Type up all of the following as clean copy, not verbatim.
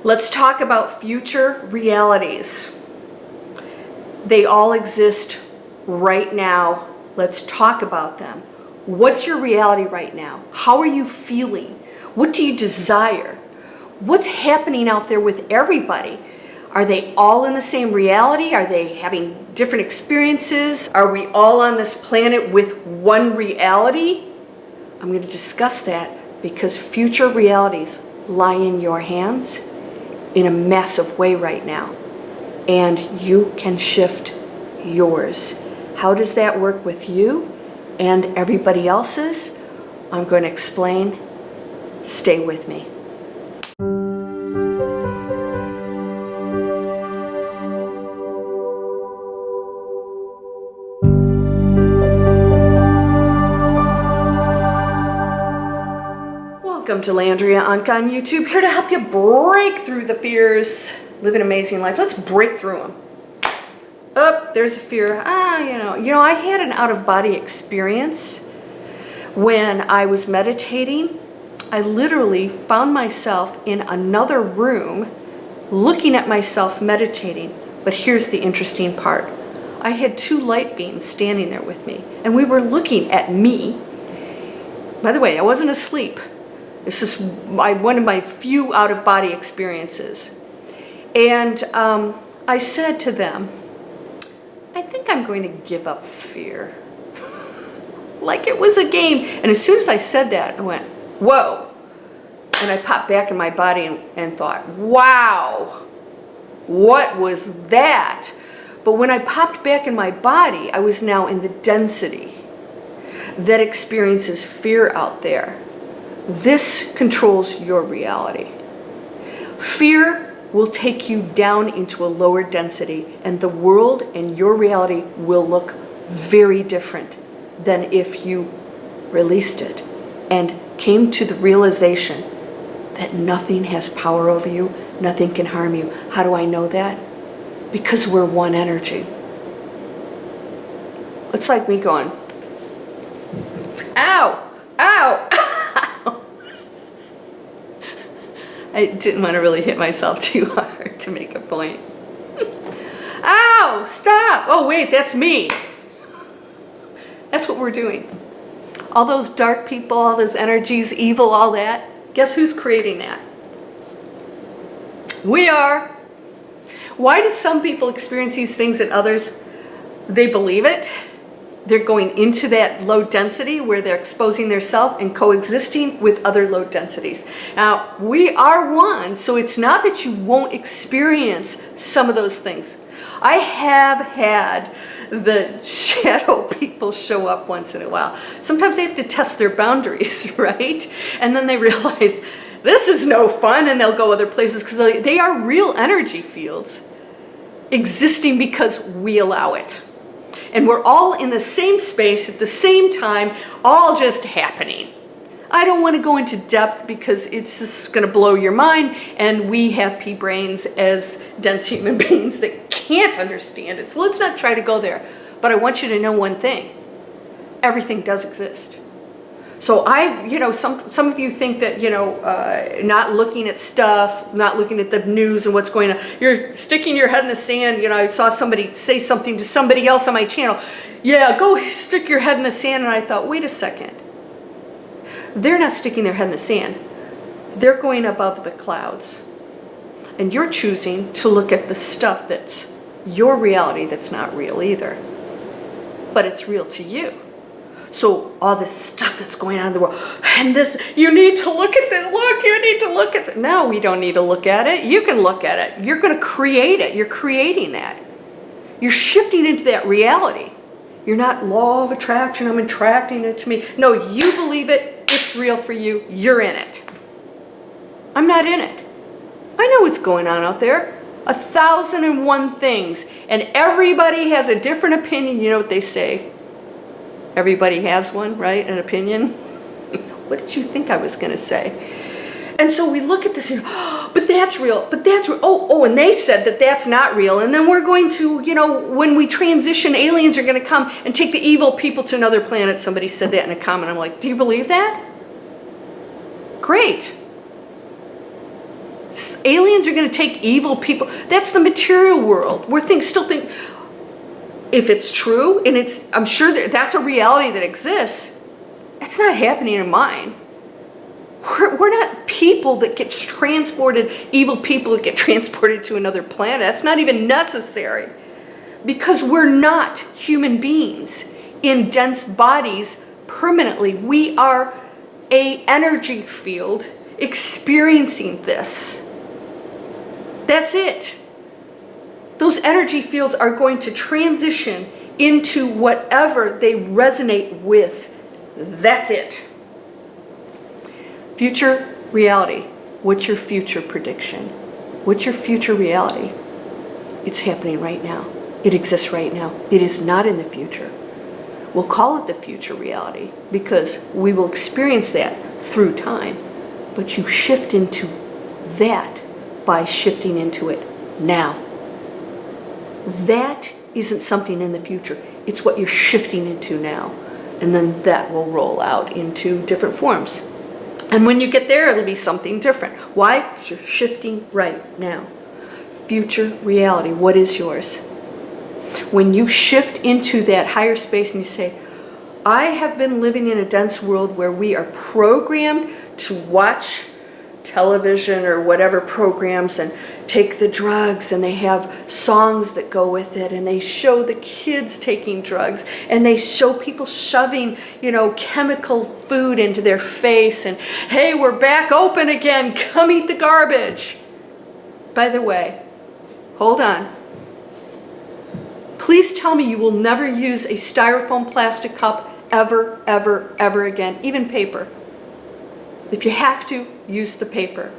Let's talk about future realities. They all exist right now. Let's talk about them. What's your reality right now? How are you feeling? What do you desire? What's happening out there with everybody? Are they all in the same reality? Are they having different experiences? Are we all on this planet with one reality? I'm going to discuss that because future realities lie in your hands in a massive way right now. And you can shift yours. How does that work with you and everybody else's? I'm going to explain. Stay with me. Welcome to Landria Onkka on YouTube, here to help you break through the fears, live an amazing life. Let's break through them. Oh, there's a fear. I had an out-of-body experience when I was meditating. I literally found myself in another room looking at myself meditating. But here's the interesting part. I had two light beings standing there with me, and we were looking at me. By the way, I wasn't asleep. This is one of my few out-of-body experiences. And I said to them, I think I'm going to give up fear. Like it was a game. And as soon as I said that, I went, whoa. And I popped back in my body and thought, wow, what was that? But when I popped back in my body, I was now in the density that experiences fear out there. This controls your reality. Fear will take you down into a lower density, and the world and your reality will look very different than if you released it and came to the realization that nothing has power over you, nothing can harm you. How do I know that? Because we're one energy. It's like me going, ow, ow. I didn't want to really hit myself too hard to make a point. Ow, stop. Oh, wait, that's me. That's what we're doing. All those dark people, all those energies, evil, all that. Guess who's creating that? We are. Why do some people experience these things and others, they believe it? They're going into that low density where they're exposing themselves and coexisting with other low densities. Now, we are one, so it's not that you won't experience some of those things. I have had the shadow people show up once in a while. Sometimes they have to test their boundaries, right? And then they realize this is no fun, and they'll go other places because they are real energy fields existing because we allow it. And we're all in the same space at the same time, all just happening. I don't want to go into depth because it's just going to blow your mind, and we have pea brains as dense human beings that can't understand it. So let's not try to go there. But I want you to know one thing. Everything does exist. So some of you think that, not looking at stuff, not looking at the news and what's going on, you're sticking your head in the sand. I saw somebody say something to somebody else on my channel. Yeah, go stick your head in the sand. And I thought, wait a second. They're not sticking their head in the sand. They're going above the clouds. And you're choosing to look at the stuff that's your reality that's not real either. But it's real to you. So all this stuff that's going on in the world, and this, you need to look at this, you need to look at that. No, we don't need to look at it. You can look at it. You're going to create it. You're creating that. You're shifting into that reality. You're not law of attraction, I'm attracting it to me. No, you believe it. It's real for you. You're in it. I'm not in it. I know what's going on out there. 1,001 things. And everybody has a different opinion. You know what they say? Everybody has one, right? An opinion. What did you think I was going to say? And so we look at this here, oh, but that's real, but that's real. Oh, and they said that that's not real. And then we're going to, when we transition, aliens are going to come and take the evil people to another planet. Somebody said that in a comment. I'm like, do you believe that? Great. Aliens are going to take evil people. That's the material world. We're still think if it's true, and I'm sure that's a reality that exists. It's not happening in mine. We're not people that get transported, evil people that get transported to another planet. That's not even necessary. Because we're not human beings in dense bodies permanently. We are an energy field experiencing this. That's it. Those energy fields are going to transition into whatever they resonate with. That's it. Future reality. What's your future prediction? What's your future reality? It's happening right now. It exists right now. It is not in the future. We'll call it the future reality because we will experience that through time. But you shift into that by shifting into it now. That isn't something in the future. It's what you're shifting into now. And then that will roll out into different forms. And when you get there, it'll be something different. Why? Because you're shifting right now. Future reality. What is yours? When you shift into that higher space and you say, I have been living in a dense world where we are programmed to watch television or whatever programs and take the drugs, and they have songs that go with it, and they show the kids taking drugs, and they show people shoving, chemical food into their face, and hey, we're back open again, come eat the garbage. By the way, hold on. Please tell me you will never use a styrofoam plastic cup ever, ever, ever again, even paper. If you have to, use the paper.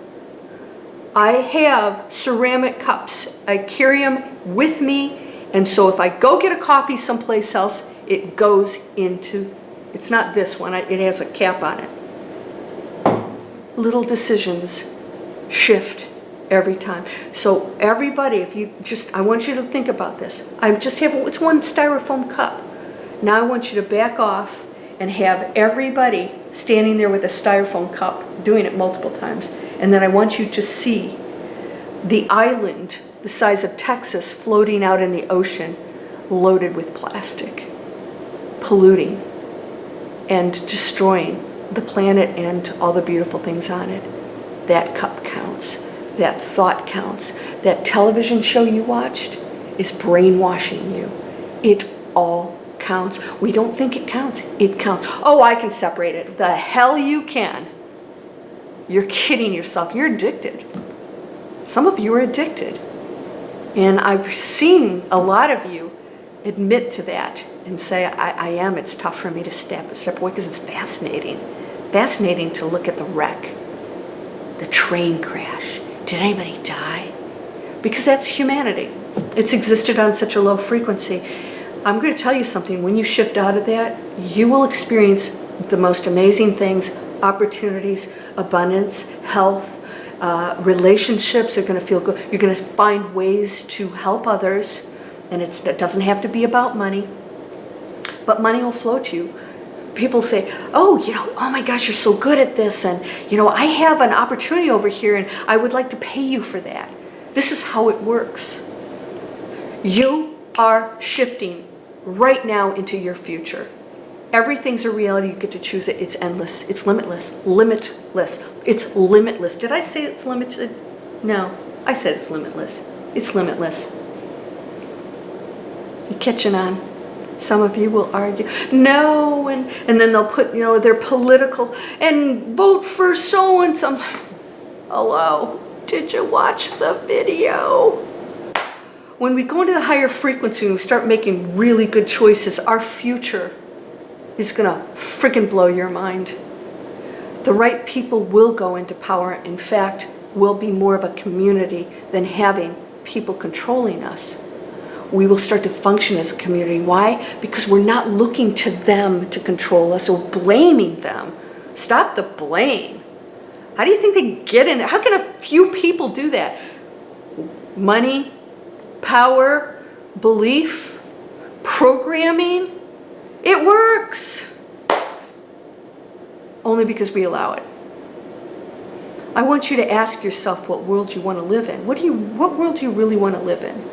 I have ceramic cups. I carry them with me, and so if I go get a coffee someplace else, it goes into, it's not this one, it has a cap on it. Little decisions shift every time. So everybody, I want you to think about this. It's one styrofoam cup. Now I want you to back off and have everybody standing there with a styrofoam cup, doing it multiple times. And then I want you to see the island the size of Texas floating out in the ocean, loaded with plastic, polluting and destroying the planet and all the beautiful things on it. That cup counts. That thought counts. That television show you watched is brainwashing you. It all counts. We don't think it counts. It counts. Oh, I can separate it. The hell you can. You're kidding yourself. You're addicted. Some of you are addicted. And I've seen a lot of you admit to that and say, I am. It's tough for me to step away because it's fascinating. Fascinating to look at the wreck, the train crash. Did anybody die? Because that's humanity. It's existed on such a low frequency. I'm going to tell you something. When you shift out of that, you will experience the most amazing things, opportunities, abundance, health, relationships are going to feel good. You're going to find ways to help others, and it doesn't have to be about money, but money will flow to you. People say, oh my gosh, you're so good at this, and I have an opportunity over here, and I would like to pay you for that. This is how it works. You are shifting right now into your future. Everything's a reality. You get to choose it. It's endless. It's limitless. Limitless. It's limitless. Did I say it's limited? No. I said it's limitless. It's limitless. You catching on? Some of you will argue, no, and then they'll put, their political, and vote for so-and-so. Hello, did you watch the video? When we go into the higher frequency and we start making really good choices, our future is gonna freaking blow your mind. The right people will go into power. In fact, we'll be more of a community than having people controlling us. We will start to function as a community. Why? Because we're not looking to them to control us or blaming them. Stop the blame. How do you think they get in there? How can a few people do that? Money, power, belief, programming. It works. Only because we allow it. I want you to ask yourself what world you want to live in. What world do you really want to live in?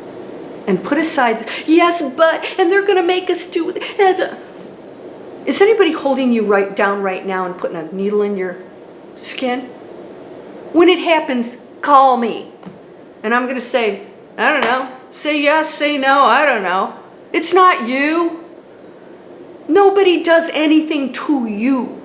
And put aside, yes, but, and they're going to make us do it. Is anybody holding you down right now and putting a needle in your skin? When it happens, call me. And I'm going to say, I don't know. Say yes, say no, I don't know. It's not you. Nobody does anything to you.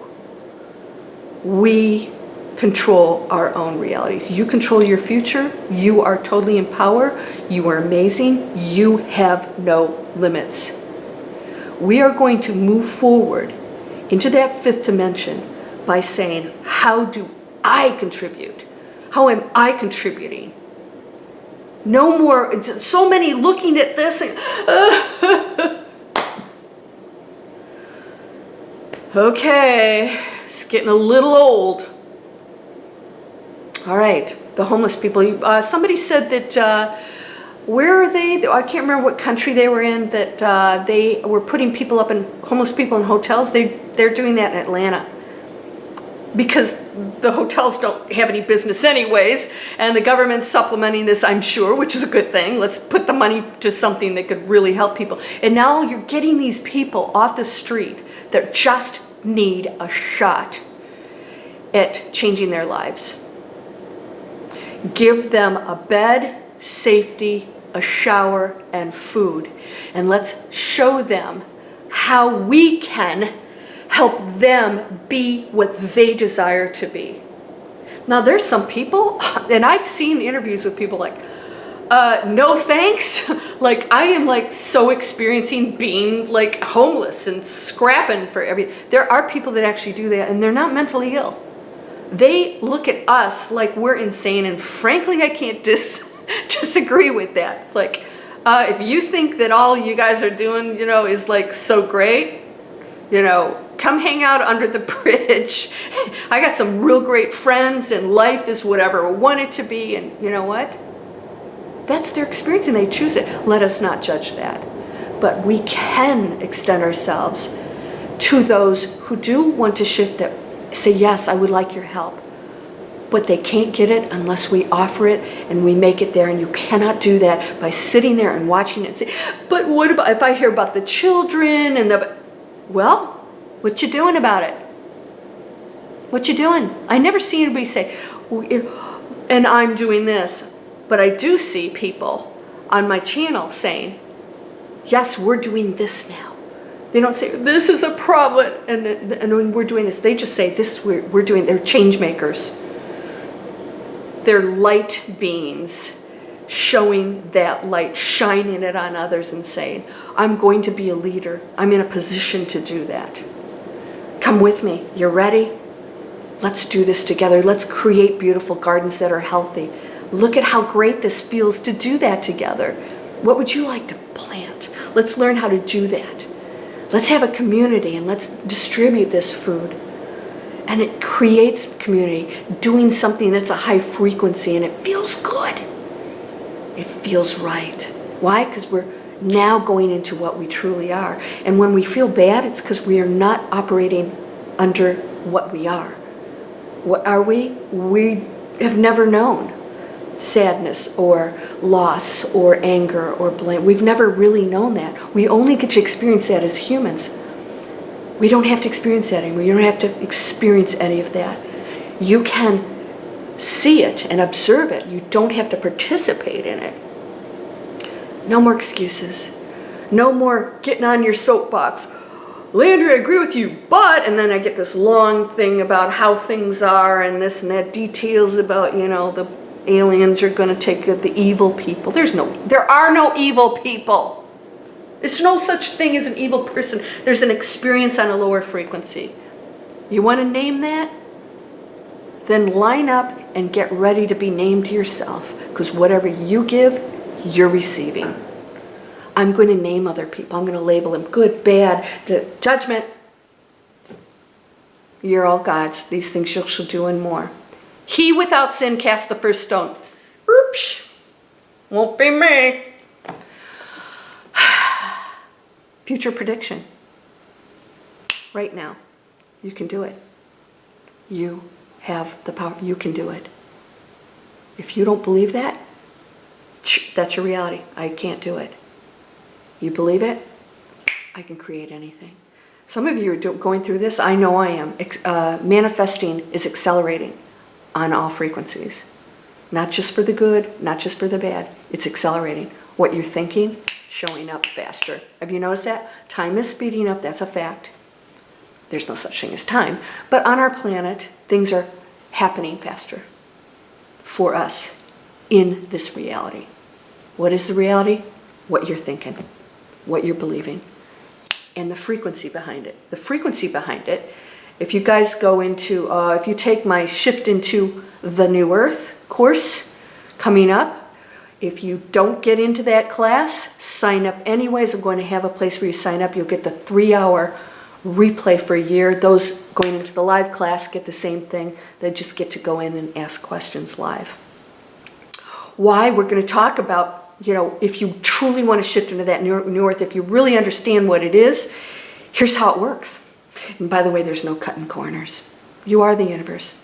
We control our own realities. You control your future. You are totally in power. You are amazing. You have no limits. We are going to move forward into that fifth dimension by saying, how do I contribute? How am I contributing? No more, so many looking at this and, okay, it's getting a little old. All right, the homeless people. Somebody said that, where are they? I can't remember what country they were in, that they were putting homeless people in hotels. They're doing that in Atlanta. Because the hotels don't have any business anyways, and the government's supplementing this, I'm sure, which is a good thing. Let's put the money to something that could really help people. And now you're getting these people off the street that just need a shot at changing their lives. Give them a bed, safety, a shower, and food. And let's show them how we can help them be what they desire to be. Now there's some people, and I've seen interviews with people like, no thanks. Like I am like so experiencing being like homeless and scrapping for everything. There are people that actually do that and they're not mentally ill. They look at us like we're insane, and frankly I can't disagree with that. It's like, if you think that all you guys are doing, is like so great, come hang out under the bridge. I got some real great friends and life is whatever I want it to be, and you know what? That's their experience and they choose it. Let us not judge that. But we can extend ourselves to those who do want to shift, that say, yes, I would like your help. But they can't get it unless we offer it and we make it there. And you cannot do that by sitting there and watching it and say, but what about if I hear about the children and well, what you doing about it? What you doing? I never see anybody say, and I'm doing this. But I do see people on my channel saying, yes, we're doing this now. They don't say, this is a problem, and when we're doing this, they just say, this we're doing, they're change makers. They're light beings, showing that light, shining it on others and saying, I'm going to be a leader. I'm in a position to do that. Come with me. You're ready? Let's do this together. Let's create beautiful gardens that are healthy. Look at how great this feels to do that together. What would you like to plant? Let's learn how to do that. Let's have a community and let's distribute this food. And it creates community, doing something that's a high frequency, and it feels good. It feels right. Why? Because we're now going into what we truly are. And when we feel bad, it's because we are not operating under what we are. What are we? We have never known sadness or loss or anger or blame. We've never really known that. We only get to experience that as humans. We don't have to experience that anymore. You don't have to experience any of that. You can see it and observe it. You don't have to participate in it. No more excuses. No more getting on your soapbox. Landria, I agree with you, but, and then I get this long thing about how things are and this and that, details about, the aliens are going to take the evil people. There are no evil people. There's no such thing as an evil person. There's an experience on a lower frequency. You want to name that? Then line up and get ready to be named yourself, because whatever you give, you're receiving. I'm going to name other people. I'm going to label them good, bad, judgment. You're all God's. These things you shall do and more. He without sin cast the first stone. Oops. Won't be me. Future prediction. Right now. You can do it. You have the power. You can do it. If you don't believe that, that's your reality. I can't do it. You believe it? I can create anything. Some of you are going through this. I know I am. Manifesting is accelerating on all frequencies. Not just for the good, not just for the bad. It's accelerating. What you're thinking, showing up faster. Have you noticed that? Time is speeding up. That's a fact. There's no such thing as time. But on our planet, things are happening faster for us in this reality. What is the reality? What you're thinking, what you're believing, and the frequency behind it. The frequency behind it, if you guys go into, if you take my Shift into the New Earth course coming up, if you don't get into that class, sign up anyways. I'm going to have a place where you sign up. You'll get the 3-hour replay for a year. Those going into the live class get the same thing. They just get to go in and ask questions live. Why? We're going to talk about, if you truly want to shift into that new earth, if you really understand what it is, here's how it works. And by the way, there's no cutting corners. You are the universe.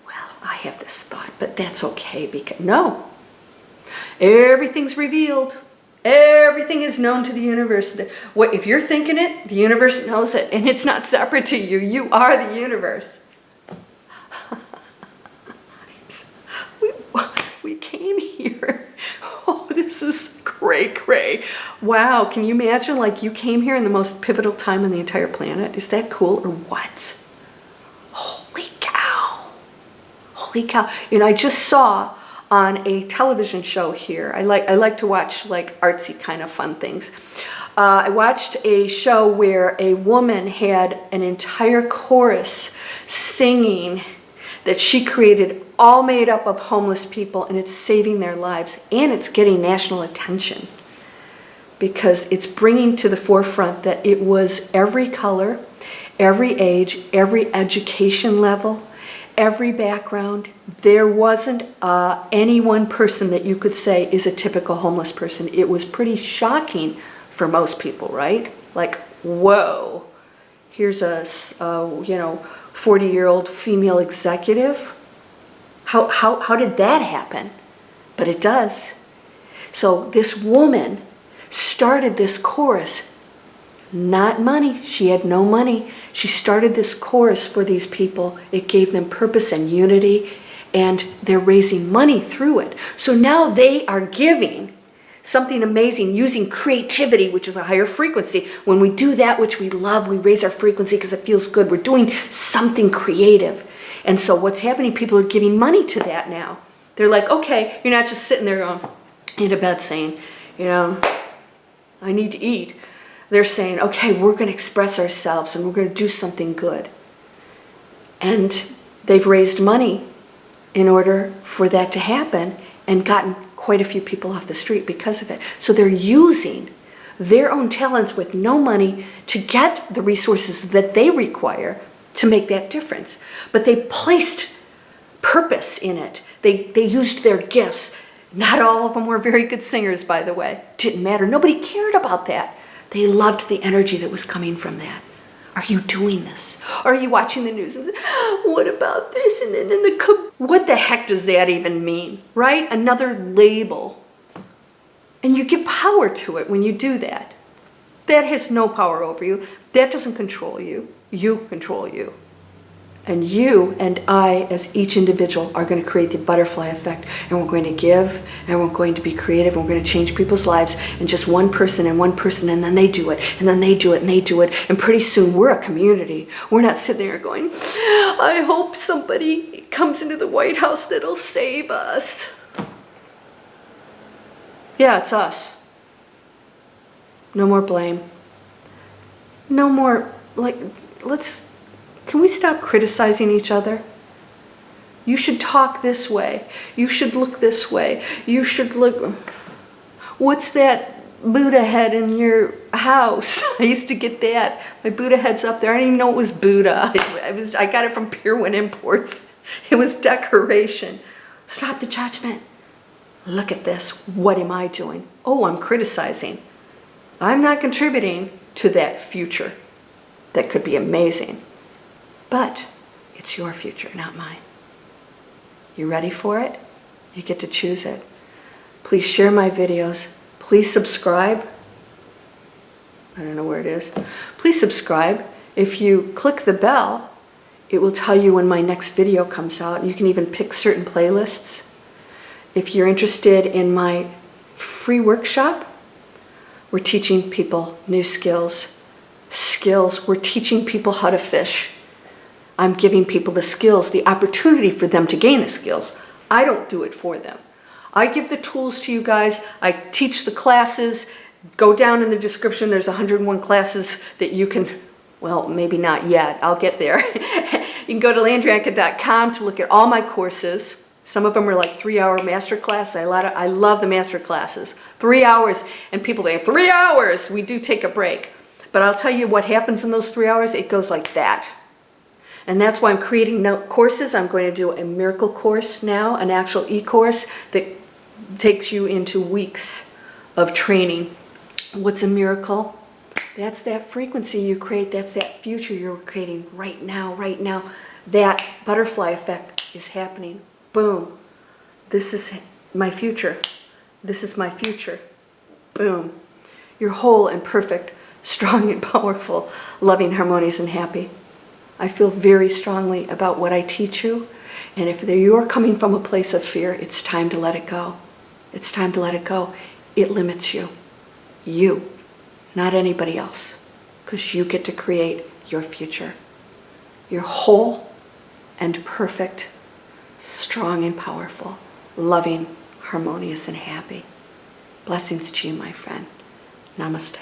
Well, I have this thought, but that's okay because, no. Everything's revealed. Everything is known to the universe. If you're thinking it, the universe knows it, and it's not separate to you. You are the universe. we came here. Oh, this is cray. Wow, can you imagine, you came here in the most pivotal time on the entire planet? Is that cool or what? Holy cow. Holy cow. I just saw on a television show here. I like to watch artsy kind of fun things. I watched a show where a woman had an entire chorus singing that she created, all made up of homeless people, and it's saving their lives, and it's getting national attention because it's bringing to the forefront that it was every color, every age, every education level, every background. There wasn't any one person that you could say is a typical homeless person. It was pretty shocking for most people, right? Whoa, here's a 40-year-old female executive. How did that happen? But it does. So this woman started this chorus. Not money. She had no money. She started this chorus for these people. It gave them purpose and unity, and they're raising money through it. So now they are giving something amazing using creativity, which is a higher frequency. When we do that which we love, we raise our frequency because it feels good. We're doing something creative. And so what's happening, people are giving money to that now. They're like, okay, you're not just sitting there going in a bed saying, I need to eat. They're saying, okay, we're going to express ourselves and we're going to do something good. And they've raised money in order for that to happen and gotten quite a few people off the street because of it. So they're using their own talents with no money to get the resources that they require to make that difference. But they placed purpose in it. They used their gifts. Not all of them were very good singers, by the way. Didn't matter. Nobody cared about that. They loved the energy that was coming from that. Are you doing this? Are you watching the news and say, what about this? And then what the heck does that even mean, right? Another label. And you give power to it when you do that. That has no power over you. That doesn't control you. You control you. And you and I, as each individual, are going to create the butterfly effect. And we're going to give, and we're going to be creative, and we're going to change people's lives. And just one person, and then they do it, and then they do it, and they do it. And pretty soon, we're a community. We're not sitting there going, I hope somebody comes into the White House that'll save us. Yeah, it's us. No more blame. No more, can we stop criticizing each other? You should talk this way. You should look this way. You should look... What's that Buddha head in your house? I used to get that. My Buddha head's up there. I didn't even know it was Buddha. I got it from Pier 1 Imports. It was decoration. Stop the judgment. Look at this. What am I doing? Oh, I'm criticizing. I'm not contributing to that future that could be amazing. But It's your future, not mine. You ready for it? You get to choose it. Please share my videos. Please subscribe. I don't know where it is. Please subscribe. If you click the bell, it will tell you when my next video comes out. You can even pick certain playlists. If you're interested in my free workshop, we're teaching people new skills. We're teaching people how to fish. I'm giving people the skills, the opportunity for them to gain the skills. I don't do it for them. I give the tools to you guys. I teach the classes. Go down in the description. There's 101 classes that you can, well, maybe not yet. I'll get there. You can go to landriaonkka.com to look at all my courses. Some of them are like 3-hour master classes. I love the master classes. 3 hours, and people say, 3 hours. We do take a break. But I'll tell you what happens in those 3 hours. It goes like that. And that's why I'm creating courses. I'm going to do a miracle course now, an actual e-course that takes you into weeks of training. What's a miracle? That's that frequency you create. That's that future you're creating right now, right now. That butterfly effect is happening. Boom. This is my future. This is my future. Boom. You're whole and perfect, strong and powerful, loving, harmonious, and happy. I feel very strongly about what I teach you. And if you're coming from a place of fear, it's time to let it go. It's time to let it go. It limits you. You, not anybody else. Because you get to create your future. You're whole and perfect, strong and powerful, loving, harmonious, and happy. Blessings to you, my friend. Namaste.